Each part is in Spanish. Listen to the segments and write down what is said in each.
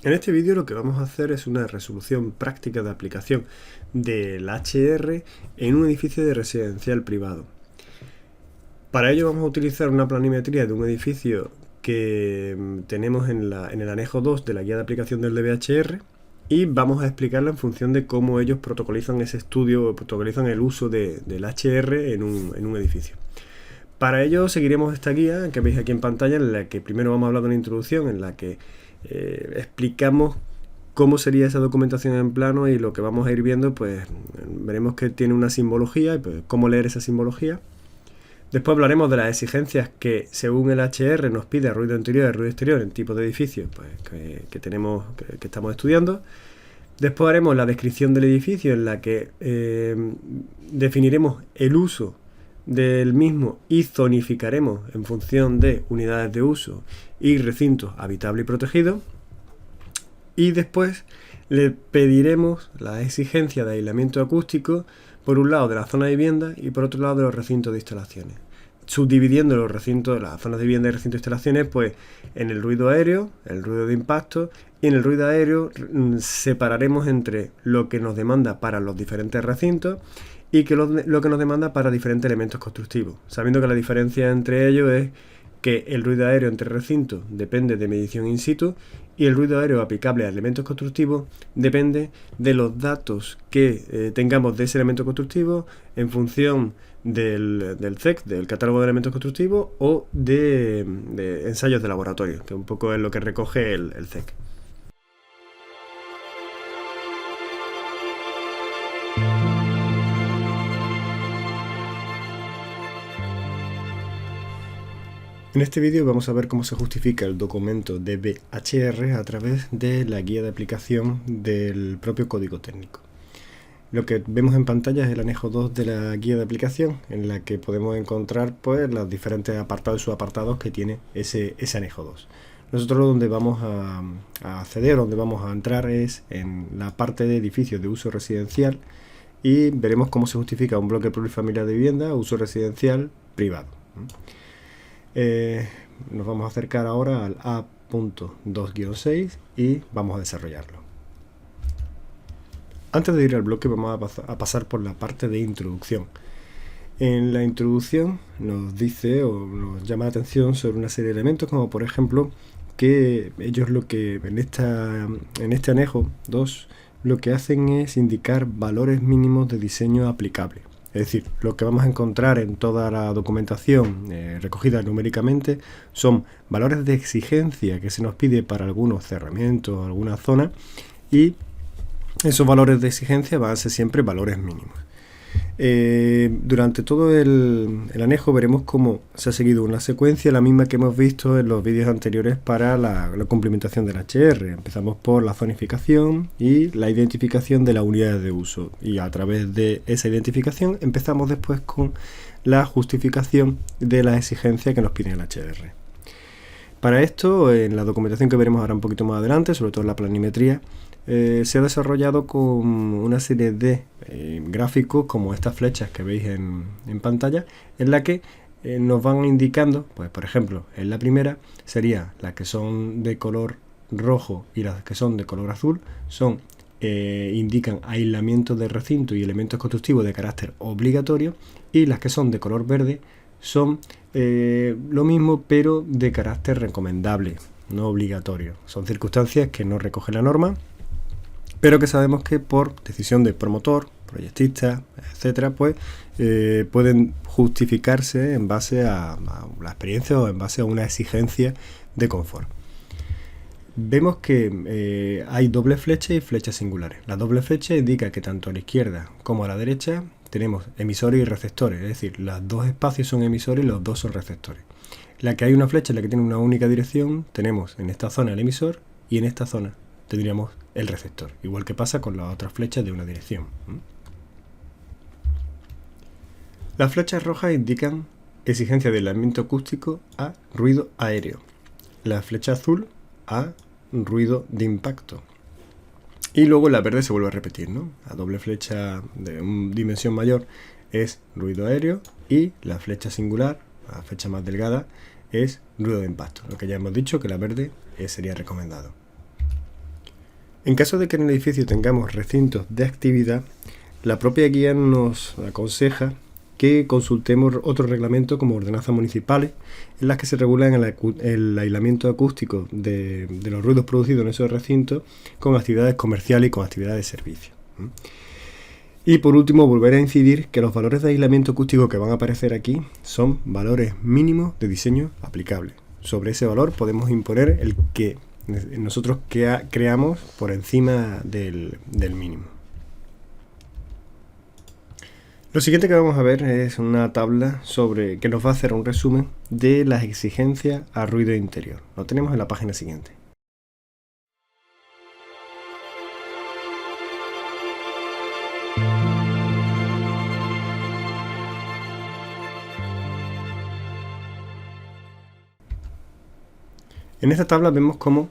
En este vídeo lo que vamos a hacer es una resolución práctica de aplicación del HR en un edificio de residencial privado. Para ello vamos a utilizar una planimetría de un edificio que tenemos en el anejo 2 de la guía de aplicación del DBHR y vamos a explicarla en función de cómo ellos protocolizan ese estudio, protocolizan el uso del HR en un edificio. Para ello seguiremos esta guía que veis aquí en pantalla, en la que primero vamos a hablar de una introducción, en la que explicamos cómo sería esa documentación en plano, y lo que vamos a ir viendo, pues veremos que tiene una simbología y pues, cómo leer esa simbología. Después hablaremos de las exigencias que según el HR nos pide ruido interior y ruido exterior en tipo de edificio pues, que estamos estudiando. Después haremos la descripción del edificio, en la que definiremos el uso del mismo y zonificaremos en función de unidades de uso y recintos habitables y protegidos. Y después le pediremos la exigencia de aislamiento acústico, por un lado de la zona de vivienda y por otro lado de los recintos de instalaciones, subdividiendo los recintos, las zonas de vivienda y recintos de instalaciones, pues en el ruido aéreo, el ruido de impacto, y en el ruido aéreo separaremos entre lo que nos demanda para los diferentes recintos y lo que nos demanda para diferentes elementos constructivos, sabiendo que la diferencia entre ellos es que el ruido aéreo entre recintos depende de medición in situ y el ruido aéreo aplicable a elementos constructivos depende de los datos que tengamos de ese elemento constructivo en función del CEC, del catálogo de elementos constructivos, o de ensayos de laboratorio, que un poco es lo que recoge el CEC. En este vídeo vamos a ver cómo se justifica el documento DBHR a través de la guía de aplicación del propio código técnico. Lo que vemos en pantalla es el anejo 2 de la guía de aplicación, en la que podemos encontrar pues, los diferentes apartados y subapartados que tiene ese anejo 2. Nosotros donde vamos a acceder, donde vamos a entrar, es en la parte de edificios de uso residencial, y veremos cómo se justifica un bloque plurifamiliar de vivienda uso residencial privado. Nos vamos a acercar ahora al A.2-6 y vamos a desarrollarlo. Antes de ir al bloque vamos a pasar por la parte de introducción. En la introducción nos dice o nos llama la atención sobre una serie de elementos, como por ejemplo que ellos lo que en este anejo 2 lo que hacen es indicar valores mínimos de diseño aplicable. Es decir, lo que vamos a encontrar en toda la documentación recogida numéricamente son valores de exigencia que se nos pide para algunos cerramientos o alguna zona, y esos valores de exigencia van a ser siempre valores mínimos. Durante todo el anejo veremos cómo se ha seguido una secuencia, la misma que hemos visto en los vídeos anteriores para la cumplimentación del HR. Empezamos por la zonificación y la identificación de las unidades de uso, y a través de esa identificación empezamos después con la justificación de las exigencias que nos pide el HR. Para esto, en la documentación que veremos ahora un poquito más adelante, sobre todo en la planimetría, se ha desarrollado con una serie de gráficos como estas flechas que veis en pantalla, en la que nos van indicando, pues por ejemplo, en la primera sería las que son de color rojo y las que son de color azul, indican aislamiento de recinto y elementos constructivos de carácter obligatorio, y las que son de color verde son lo mismo pero de carácter recomendable, no obligatorio. Son circunstancias que no recoge la norma, pero que sabemos que por decisión del promotor, proyectista, etcétera, pues pueden justificarse en base a la experiencia o en base a una exigencia de confort. Vemos que hay doble flecha y flechas singulares. La doble flecha indica que tanto a la izquierda como a la derecha tenemos emisores y receptores, es decir, los dos espacios son emisores y los dos son receptores. La que hay una flecha en la que tiene una única dirección, tenemos en esta zona el emisor y en esta zona tendríamos el receptor, igual que pasa con las otras flechas de una dirección. Las flechas rojas indican exigencia de aislamiento acústico a ruido aéreo. La flecha azul a ruido de impacto. Y luego la verde se vuelve a repetir, ¿no? La doble flecha de dimensión mayor es ruido aéreo, y la flecha singular, la flecha más delgada, es ruido de impacto. Lo que ya hemos dicho, que la verde sería recomendado. En caso de que en el edificio tengamos recintos de actividad, la propia guía nos aconseja que consultemos otros reglamentos como ordenanzas municipales en las que se regulan el aislamiento acústico de los ruidos producidos en esos recintos con actividades comerciales y con actividades de servicio. Y por último, volver a incidir que los valores de aislamiento acústico que van a aparecer aquí son valores mínimos de diseño aplicables. Sobre ese valor podemos imponer el que nosotros creamos por encima del mínimo. Lo siguiente que vamos a ver es una tabla que nos va a hacer un resumen de las exigencias a ruido interior. Lo tenemos en la página siguiente. En esta tabla vemos cómo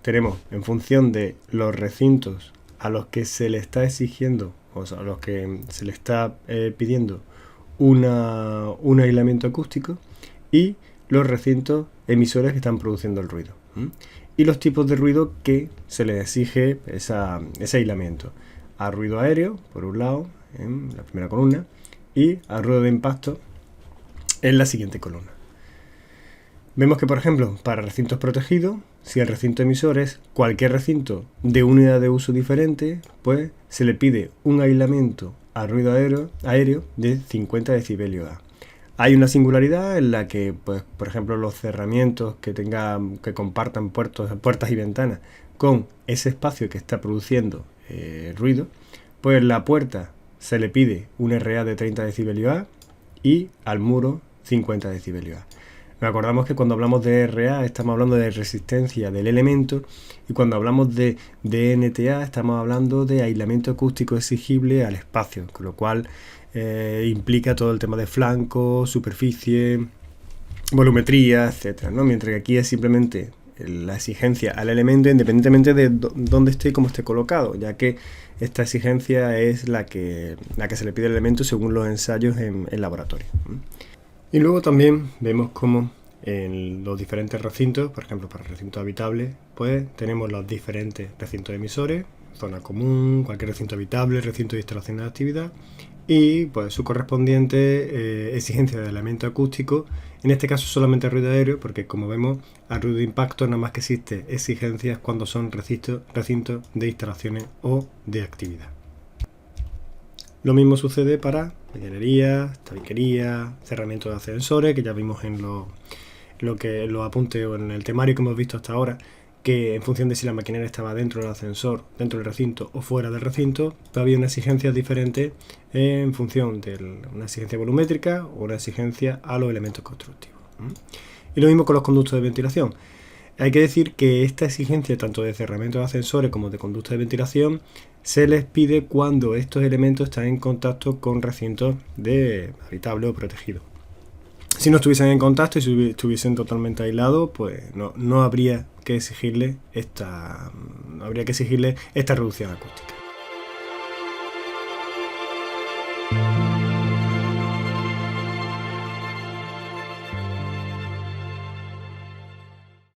tenemos, en función de los recintos a los que se le está exigiendo, o sea, a los que se le está pidiendo un aislamiento acústico, y los recintos emisores que están produciendo el ruido. Y los tipos de ruido que se les exige ese aislamiento. A ruido aéreo, por un lado, en la primera columna, y a ruido de impacto en la siguiente columna. Vemos que, por ejemplo, para recintos protegidos, si el recinto emisor es cualquier recinto de unidad de uso diferente, pues se le pide un aislamiento a ruido aéreo de 50 decibelios A. Hay una singularidad en la que, pues, por ejemplo, los cerramientos que compartan puertas y ventanas con ese espacio que está produciendo ruido, pues la puerta se le pide un RA de 30 decibelios A y al muro 50 decibelios A. Nos acordamos que cuando hablamos de RA estamos hablando de resistencia del elemento, y cuando hablamos de NTA estamos hablando de aislamiento acústico exigible al espacio, con lo cual implica todo el tema de flanco, superficie, volumetría, etcétera, ¿no? Mientras que aquí es simplemente la exigencia al elemento independientemente de dónde esté y cómo esté colocado, ya que esta exigencia es la que se le pide al elemento según los ensayos en laboratorio. Y luego también vemos cómo en los diferentes recintos, por ejemplo para recintos habitables, pues tenemos los diferentes recintos emisores, zona común, cualquier recinto habitable, recinto de instalación de actividad, y pues su correspondiente exigencia de aislamiento acústico, en este caso solamente ruido aéreo, porque como vemos al ruido de impacto nada más que existe exigencias cuando son recintos de instalaciones o de actividad. Lo mismo sucede para medianería, tabiquería, cerramiento de ascensores, que ya vimos en los apuntes o en el temario que hemos visto hasta ahora, que en función de si la maquinaria estaba dentro del ascensor, dentro del recinto o fuera del recinto, había una exigencia diferente en función de una exigencia volumétrica o una exigencia a los elementos constructivos. Y lo mismo con los conductos de ventilación. Hay que decir que esta exigencia tanto de cerramiento de ascensores como de conductos de ventilación se les pide cuando estos elementos están en contacto con recintos habitables o protegidos. Si no estuviesen en contacto y si estuviesen totalmente aislados, pues no habría que exigirle esta reducción acústica.